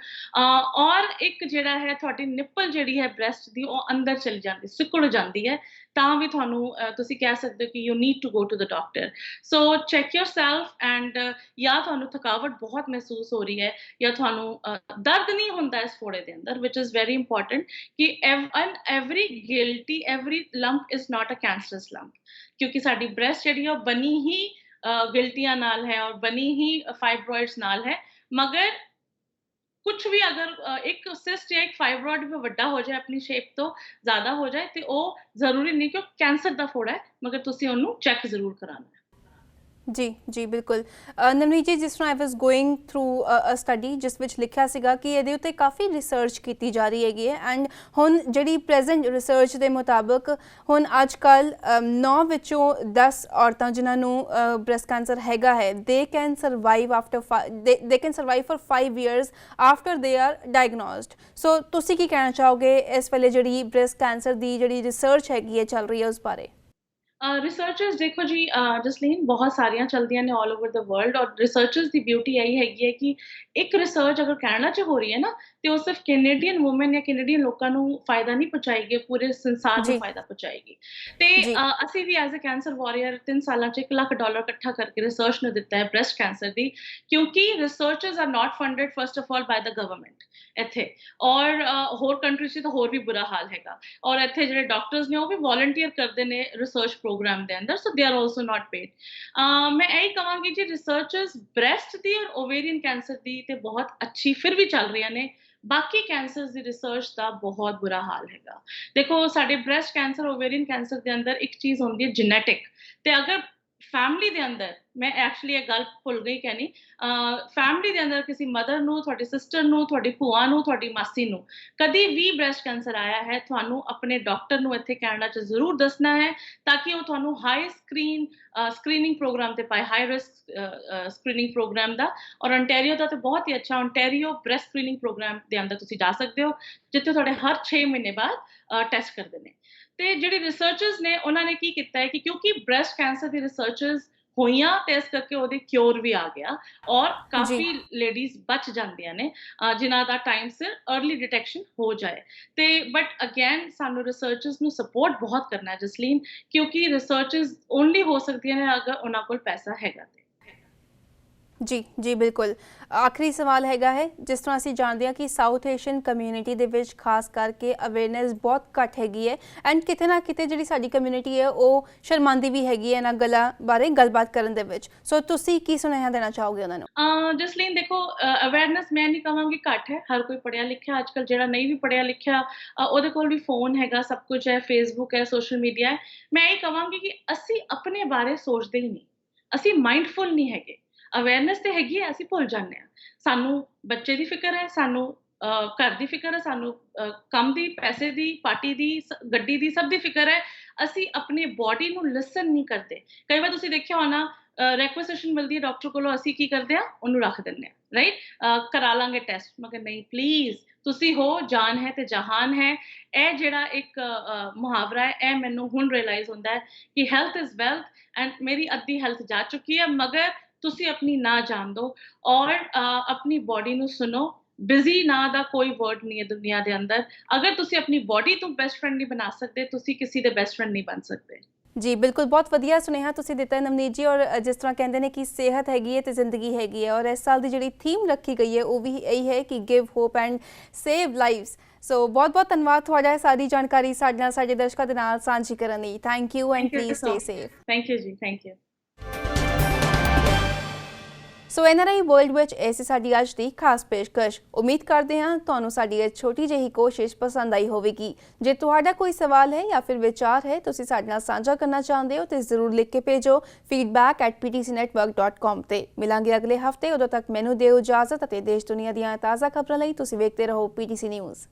ਔਰ ਇੱਕ ਜਿਹੜਾ ਹੈ ਤੁਹਾਡੀ ਨਿੱਪਲ ਜਿਹੜੀ ਹੈ ਬ੍ਰੈਸਟ ਦੀ, ਉਹ ਅੰਦਰ ਚਲੀ ਜਾਂਦੀ, ਸਿਕੜ ਜਾਂਦੀ ਹੈ, ਤਾਂ ਵੀ ਤੁਹਾਨੂੰ ਤੁਸੀਂ ਕਹਿ ਸਕਦੇ ਹੋ ਕਿ you need to go to the doctor. So check yourself and ਜਾਂ ਤੁਹਾਨੂੰ ਥਕਾਵਟ ਬਹੁਤ ਮਹਿਸੂਸ ਹੋ ਰਹੀ ਹੈ ਜਾਂ ਤੁਹਾਨੂੰ ਦਰਦ ਨਹੀਂ ਹੁੰਦਾ ਇਸ ਫੋੜੇ ਦੇ ਅੰਦਰ, ਵਿਚ ਇਜ਼ ਵੈਰੀ ਇੰਪੋਰਟੈਂਟ ਕਿ every lump is not a cancerous lump, ਕਿਉਂਕਿ ਸਾਡੀ ਬ੍ਰੈਸਟ ਜਿਹੜੀ ਉਹ ਬਣੀ ਹੀ ਗਿਲਟੀਆਂ ਨਾਲ ਹੈ ਔਰ ਬਣੀ ਹੀ ਫਾਈਬਰੋਇਡਸ ਨਾਲ ਹੈ। ਮਗਰ ਕੁਝ ਵੀ ਅਗਰ ਇੱਕ ਸਿਸਟ ਜਾਂ ਇੱਕ ਫਾਈਬਰੋਇਡ ਵੀ ਵੱਡਾ ਹੋ ਜਾਏ, ਆਪਣੀ ਸ਼ੇਪ ਤੋਂ ਜ਼ਿਆਦਾ ਹੋ ਜਾਏ, ਤੇ ਉਹ ਜ਼ਰੂਰੀ ਨਹੀਂ ਕਿ ਉਹ ਕੈਂਸਰ ਦਾ ਫੋੜਾ ਹੈ, ਮਗਰ ਤੁਸੀਂ ਉਹਨੂੰ ਚੈੱਕ ਜ਼ਰੂਰ ਕਰਾਉਣਾ ਹੈ। ਜੀ ਬਿਲਕੁਲ। ਨਵਨੀਤ ਜੀ, ਜਿਸ ਤਰ੍ਹਾਂ I was going through a study ਜਿਸ ਵਿੱਚ ਲਿਖਿਆ ਸੀਗਾ ਕਿ ਇਹਦੇ ਉੱਤੇ ਕਾਫੀ ਰਿਸਰਚ ਕੀਤੀ ਜਾ ਰਹੀ ਹੈਗੀ ਹੈ ਐਂਡ ਹੁਣ ਜਿਹੜੀ ਪ੍ਰੈਜ਼ੈਂਟ ਰਿਸਰਚ ਦੇ ਮੁਤਾਬਕ ਹੁਣ ਅੱਜ ਕੱਲ੍ਹ 9 ਵਿੱਚੋਂ 10 ਔਰਤਾਂ ਜਿਨ੍ਹਾਂ ਨੂੰ ਬ੍ਰੈਸਟ ਕੈਂਸਰ ਹੈਗਾ ਹੈ they can survive for 5 years after they are diagnosed. So ਤੁਸੀਂ ਕੀ ਕਹਿਣਾ ਚਾਹੋਗੇ ਇਸ ਵੇਲੇ ਜਿਹੜੀ ਬ੍ਰੈਸਟ ਕੈਂਸਰ ਦੀ ਜਿਹੜੀ ਰਿਸਰਚ ਹੈਗੀ ਹੈ ਚੱਲ ਰਹੀ ਹੈ ਉਸ ਬਾਰੇ? ਰਿਸਰਚਰਸ ਦੇਖੋ ਜੀ, ਜਸਲੀਨ ਬਹੁਤ ਸਾਰੀਆਂ ਚਲਦੀਆਂ ਨੇ ਆਲ ਓਵਰ ਦ ਵਰਲਡ, ਔਰ ਰਿਸਰਚਰਸ ਦੀ ਬਿਊਟੀ ਇਹੀ ਹੈਗੀ ਹੈ ਕਿ ਇੱਕ ਰਿਸਰਚ ਅਗਰ ਕੈਨੇਡਾ 'ਚ ਹੋ ਰਹੀ ਹੈ ਨਾ, ਤੇ ਉਹ ਸਿਰਫ ਕੈਨੇਡੀਅਨ ਵੂਮਨ ਜਾਂ ਕੈਨੇਡੀਅਨ ਲੋਕਾਂ ਨੂੰ ਫਾਇਦਾ ਨਹੀਂ ਪਹੁੰਚਾਏਗੀ, ਪੂਰੇ ਸੰਸਾਰ ਨੂੰ ਫਾਇਦਾ ਪਹੁੰਚਾਏਗੀ। ਤੇ ਅਸੀਂ ਵੀ ਐਜ਼ ਅ ਕੈਂਸਰ ਵਾਰੀਅਰ 3 ਸਾਲਾਂ 'ਚ $1 ਲੱਖ ਇਕੱਠਾ ਕਰਕੇ ਰਿਸਰਚ ਨੂੰ ਦਿੱਤਾ ਹੈ ਬ੍ਰੈਸਟ ਕੈਂਸਰ ਦੀ, ਕਿਉਂਕਿ researchers are not funded first of all bye the government ਇੱਥੇ, ਔਰ ਹੋਰ ਕੰਟਰੀਜ਼ 'ਚ ਤਾਂ ਹੋਰ ਵੀ ਬੁਰਾ ਹਾਲ ਹੈਗਾ, ਔਰ ਇੱਥੇ ਜਿਹੜੇ ਡਾਕਟਰਸ ਨੇ ਉਹ ਵੀ ਵੋਲੰਟੀਅਰ ਕਰਦੇ ਨੇ ਰਿਸਰਚ ਪ੍ਰੋਗਰਾਮ ਦੇ ਅੰਦਰ, ਸੋ they are also not paid. ਮੈਂ ਇਹੀ ਕਹਾਂਗੀ ਜੀ, ਰਿਸਰਚਰਸ ਬ੍ਰੈਸਟ ਦੀ ਔਰ ਓਵੇਰੀਅਨ ਕੈਂਸਰ ਦੀ ਤੇ ਬਹੁਤ ਅੱਛੀ ਫਿਰ ਵੀ ਚੱਲ ਰਹੀਆਂ ਨੇ, ਬਾਕੀ ਕੈਂਸਰਸ ਦੀ ਰਿਸਰਚ ਦਾ ਬਹੁਤ ਬੁਰਾ ਹਾਲ ਹੈਗਾ। ਦੇਖੋ ਸਾਡੇ ਬ੍ਰੈਸਟ ਕੈਂਸਰ, ਓਵੇਰੀਅਨ ਕੈਂਸਰ ਦੇ ਅੰਦਰ ਇੱਕ ਚੀਜ਼ ਹੁੰਦੀ ਹੈ ਜੈਨੇਟਿਕ, ਤੇ ਅਗਰ ਫੈਮਿਲੀ ਦੇ ਅੰਦਰ, ਮੈਂ ਐਕਚੁਅਲੀ ਇਹ ਗੱਲ ਭੁੱਲ ਗਈ ਕਹਿਣੀ, ਫੈਮਿਲੀ ਦੇ ਅੰਦਰ ਕਿਸੇ ਮਦਰ ਨੂੰ, ਤੁਹਾਡੀ ਸਿਸਟਰ ਨੂੰ, ਤੁਹਾਡੀ ਭੂਆ ਨੂੰ, ਤੁਹਾਡੀ ਮਾਸੀ ਨੂੰ ਕਦੀ ਵੀ ਬ੍ਰੈਸਟ ਕੈਂਸਰ ਆਇਆ ਹੈ, ਤੁਹਾਨੂੰ ਆਪਣੇ ਡਾਕਟਰ ਨੂੰ ਇੱਥੇ ਕੈਨੇਡਾ 'ਚ ਜ਼ਰੂਰ ਦੱਸਣਾ ਹੈ, ਤਾਂ ਕਿ ਉਹ ਤੁਹਾਨੂੰ ਹਾਈ ਸਕਰੀਨਿੰਗ ਪ੍ਰੋਗਰਾਮ ਤੇ ਪਾਏ, ਹਾਈ ਰਿਸਕ ਸਕਰੀਨਿੰਗ ਪ੍ਰੋਗਰਾਮ ਦਾ। ਔਰ ontario ਦਾ ਤਾਂ ਬਹੁਤ ਹੀ ਅੱਛਾ ontario ਬ੍ਰੈਸਟ ਸਕਰੀਨਿੰਗ ਪ੍ਰੋਗਰਾਮ ਦੇ ਅੰਦਰ ਤੁਸੀਂ ਜਾ ਸਕਦੇ ਹੋ, ਜਿੱਥੇ ਤੁਹਾਡੇ ਹਰ 6 ਮਹੀਨੇ ਬਾਅਦ ਟੈਸਟ ਕਰਦੇ ਨੇ। ਤੇ ਜਿਹੜੇ ਰਿਸਰਚਰਸ ਨੇ ਉਹਨਾਂ ਨੇ ਕੀ ਕੀਤਾ ਹੈ ਕਿ ਕਿਉਂਕਿ ਬ੍ਰੈਸਟ ਕੈਂਸਰ ਦੀ ਰਿਸਰਚਰਸ ਹੋਈਆਂ ਤੇ ਇਸ ਕਰਕੇ ਉਹਦੇ ਕਿਉਰ ਵੀ ਆ ਗਿਆ, ਔਰ ਕਾਫੀ ਲੇਡੀਜ਼ ਬਚ ਜਾਂਦੀਆਂ ਨੇ ਜਿਨ੍ਹਾਂ ਦਾ ਟਾਈਮ ਸਿਰ अर्ਲੀ ਡਿਟੈਕਸ਼ਨ ਹੋ ਜਾਏ। ਤੇ ਬਟ ਅਗੇਨ ਸਾਨੂੰ ਰਿਸਰਚਰਸ ਨੂੰ ਸਪੋਰਟ ਬਹੁਤ ਕਰਨਾ ਹੈ ਜਸਲੀਨ, ਕਿਉਂਕਿ ਰਿਸਰਚਰਸ ਓਨਲੀ ਹੋ ਸਕਦੀਆਂ ਨੇ ਅਗਰ ਉਹਨਾਂ ਕੋਲ ਪੈਸਾ ਹੈਗਾ ਤੇ। ਜੀ ਬਿਲਕੁਲ। ਆਖਰੀ ਸਵਾਲ ਹੈਗਾ ਹੈ, ਜਿਸ ਤਰ੍ਹਾਂ ਅਸੀਂ ਜਾਣਦੇ ਹਾਂ ਕਿ ਸਾਊਥ ਏਸ਼ੀਅਨ ਕਮਿਊਨਿਟੀ ਦੇ ਵਿੱਚ ਖਾਸ ਕਰਕੇ ਅਵੇਅਰਨੈਸ ਬਹੁਤ ਘੱਟ ਹੈਗੀ ਹੈ ਐਂਡ ਕਿਤੇ ਨਾ ਕਿਤੇ ਜਿਹੜੀ ਸਾਡੀ ਕਮਿਊਨਿਟੀ ਹੈ ਉਹ ਸ਼ਰਮਾਂਦੀ ਵੀ ਹੈਗੀ ਹੈ ਇਹਨਾਂ ਗੱਲਾਂ ਬਾਰੇ ਗੱਲਬਾਤ ਕਰਨ ਦੇ ਵਿੱਚ। ਸੋ ਤੁਸੀਂ ਕੀ ਸੁਨੇਹਾ ਦੇਣਾ ਚਾਹੋਗੇ ਉਹਨਾਂ ਨੂੰ? ਜਸਲੀਨ ਦੇਖੋ, ਅਵੇਅਰਨੈਸ ਮੈਂ ਨਹੀਂ ਕਹਾਂਗੀ ਘੱਟ ਹੈ, ਹਰ ਕੋਈ ਪੜ੍ਹਿਆ ਲਿਖਿਆ ਅੱਜ ਕੱਲ੍ਹ, ਜਿਹੜਾ ਨਹੀਂ ਵੀ ਪੜ੍ਹਿਆ ਲਿਖਿਆ ਉਹਦੇ ਕੋਲ ਵੀ ਫੋਨ ਹੈਗਾ, ਸਭ ਕੁਝ ਹੈ, ਫੇਸਬੁੱਕ ਹੈ, ਸੋਸ਼ਲ ਮੀਡੀਆ ਹੈ। ਮੈਂ ਇਹ ਕਹਾਂਗੀ ਕਿ ਅਸੀਂ ਆਪਣੇ ਬਾਰੇ ਸੋਚਦੇ ਹੀ ਨਹੀਂ, ਅਸੀਂ ਮਾਈਂਡਫੁਲ ਨਹੀਂ ਹੈਗੇ। ਅਵੇਅਰਨੈਸ ਤੇ ਹੈਗੀ ਹੈ, ਅਸੀਂ ਭੁੱਲ ਜਾਂਦੇ ਹਾਂ। ਸਾਨੂੰ ਬੱਚੇ ਦੀ ਫਿਕਰ ਹੈ, ਸਾਨੂੰ ਘਰ ਦੀ ਫਿਕਰ ਹੈ, ਸਾਨੂੰ ਕੰਮ ਦੀ, ਪੈਸੇ ਦੀ, ਪਾਰਟੀ ਦੀ, ਗੱਡੀ ਦੀ, ਸਭ ਦੀ ਫਿਕਰ ਹੈ। ਅਸੀਂ ਆਪਣੀ ਬੋਡੀ ਨੂੰ ਲਿਸਨ ਨਹੀਂ ਕਰਦੇ। ਕਈ ਵਾਰ ਤੁਸੀਂ ਦੇਖਿਆ ਹੋਣਾ, ਰੈਕੁਐਜ਼ੀਸ਼ਨ ਮਿਲਦੀ ਹੈ ਡਾਕਟਰ ਕੋਲੋਂ, ਅਸੀਂ ਕੀ ਕਰਦੇ ਹਾਂ, ਉਹਨੂੰ ਰੱਖ ਦਿੰਦੇ ਹਾਂ, ਰਾਈਟ, ਕਰਾ ਲਾਂਗੇ ਟੈਸਟ। ਮਗਰ ਨਹੀਂ, ਪਲੀਜ਼, ਤੁਸੀਂ ਹੋ, ਜਾਨ ਹੈ ਤੇ ਜਹਾਨ ਹੈ। ਇਹ ਜਿਹੜਾ ਇੱਕ ਮੁਹਾਵਰਾ ਹੈ, ਇਹ ਮੈਨੂੰ ਹੁਣ ਰਿਅਲਾਈਜ਼ ਹੁੰਦਾ ਹੈ ਕਿ ਹੈਲਥ ਇਜ਼ ਵੈਲਥ, ਐਂਡ ਮੇਰੀ ਅੱਧੀ ਹੈਲਥ ਜਾ ਚੁੱਕੀ ਹੈ, ਮਗਰ ਤੁਸੀਂ ਆਪਣੀ ਨਾ ਜਾਣ ਦਿਓ ਔਰ ਆਪਣੀ ਬੋਡੀ ਨੂੰ ਸੁਣੋ। ਬਿਜ਼ੀ ਨਾਂ ਦਾ ਕੋਈ ਵਰਡ ਨਹੀਂ ਹੈ ਦੁਨੀਆ ਦੇ ਅੰਦਰ। ਅਗਰ ਤੁਸੀਂ ਆਪਣੀ ਬੋਡੀ ਤੋਂ ਬੈਸਟ ਫਰੈਂਡ ਨਹੀਂ ਬਣਾ ਸਕਦੇ, ਤੁਸੀਂ ਕਿਸੇ ਦੇ ਬੈਸਟ ਫਰੈਂਡ ਨਹੀਂ ਬਣ ਸਕਦੇ। ਜੀ ਬਿਲਕੁਲ, ਬਹੁਤ ਵਧੀਆ ਸੁਨੇਹਾ ਤੁਸੀਂ ਦਿੱਤਾ ਨਵਨੀਤ ਜੀ। ਔਰ ਜਿਸ ਤਰ੍ਹਾਂ ਕਹਿੰਦੇ ਨੇ ਕਿ ਸਿਹਤ ਹੈਗੀ ਹੈ ਤੇ ਜ਼ਿੰਦਗੀ ਹੈਗੀ ਹੈ, ਔਰ ਇਸ ਸਾਲ ਦੀ ਜਿਹੜੀ ਥੀਮ ਰੱਖੀ ਗਈ ਹੈ ਉਹ ਵੀ ਇਹੀ ਹੈ ਕਿ give hope and save lives. So ਬਹੁਤ ਧੰਨਵਾਦ ਤੁਹਾਡਾ ਸਾਰੀ ਜਾਣਕਾਰੀ ਸਾਡੇ ਨਾਲ, ਸਾਡੇ ਦਰਸ਼ਕਾਂ ਦੇ ਨਾਲ ਸਾਂਝੀ ਕਰਨ ਲਈ। Thank you and please stay safe. Thank you ਜੀ, thank you. So NRI world ਵਿੱਚ ਇਹ ਸੀ ਸਾਡੀ ਅੱਜ ਦੀ ਖਾਸ ਪੇਸ਼ਕਸ਼। ਉਮੀਦ ਕਰਦੇ ਹਾਂ ਤੁਹਾਨੂੰ ਸਾਡੀ ਇਹ ਛੋਟੀ ਜਿਹੀ ਕੋਸ਼ਿਸ਼ ਪਸੰਦ ਆਈ ਹੋਵੇਗੀ। ਜੇ ਤੁਹਾਡਾ ਕੋਈ ਸਵਾਲ ਹੈ ਜਾਂ ਫਿਰ ਵਿਚਾਰ ਹੈ, ਤੁਸੀਂ ਸਾਡੇ ਨਾਲ ਸਾਂਝਾ ਕਰਨਾ ਚਾਹੁੰਦੇ ਹੋ ਤੇ ਜ਼ਰੂਰ ਲਿਖ ਕੇ ਭੇਜੋ feedback@ptcnetwork.com ਤੇ। ਮਿਲਾਂਗੇ ਅਗਲੇ ਹਫਤੇ, ਉਦੋਂ ਤੱਕ ਮੈਨੂੰ ਦਿਓ ਇਜਾਜ਼ਤ ਅਤੇ ਦੇਸ਼ ਦੁਨੀਆ ਦੀਆਂ ਤਾਜ਼ਾ ਖਬਰਾਂ ਲਈ ਤੁਸੀਂ ਵੇਖਦੇ ਰਹੋ PTC ਨਿਊਜ਼।